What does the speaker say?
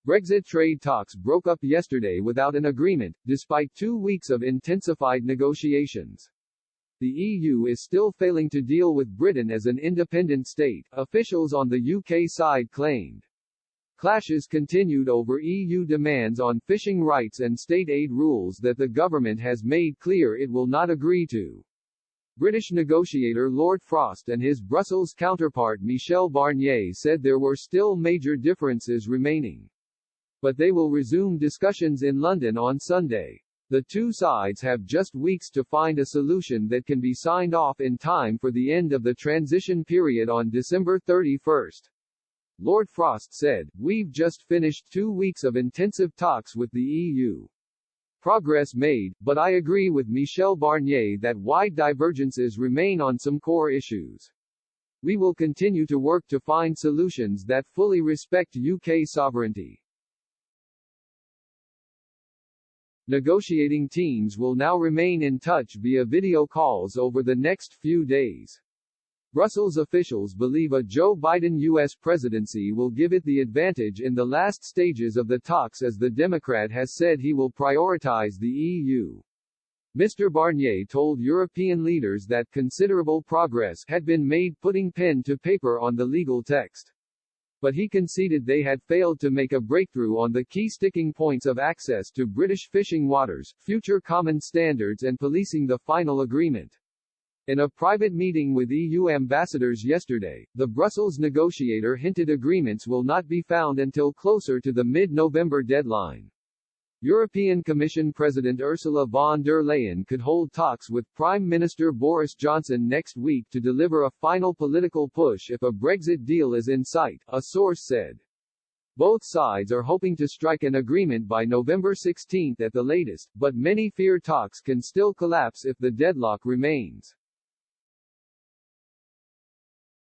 Brexit trade talks broke up yesterday without an agreement, despite 2 weeks of intensified negotiations. The EU is still failing to deal with Britain as an independent state, officials on the UK side claimed. Clashes continued over EU demands on fishing rights and state aid rules that the government has made clear it will not agree to. British negotiator Lord Frost and his Brussels counterpart Michel Barnier said there were still major differences remaining. But they will resume discussions in London on Sunday. The two sides have just weeks to find a solution that can be signed off in time for the end of the transition period on December 31. Lord Frost said, "We've just finished 2 weeks of intensive talks with the EU. Progress made, but I agree with Michel Barnier that wide divergences remain on some core issues. We will continue to work to find solutions that fully respect UK sovereignty." Negotiating teams will now remain in touch via video calls over the next few days. Brussels officials believe a Joe Biden U.S. presidency will give it the advantage in the last stages of the talks, as the Democrat has said he will prioritize the EU. Mr. Barnier told European leaders that considerable progress had been made putting pen to paper on the legal text. But he conceded they had failed to make a breakthrough on the key sticking points of access to British fishing waters, future common standards and policing the final agreement. In a private meeting with EU ambassadors yesterday, the Brussels negotiator hinted agreements will not be found until closer to the mid-November deadline. European Commission President Ursula von der Leyen could hold talks with Prime Minister Boris Johnson next week to deliver a final political push if a Brexit deal is in sight, a source said. Both sides are hoping to strike an agreement by November 16 at the latest, but many fear talks can still collapse if the deadlock remains.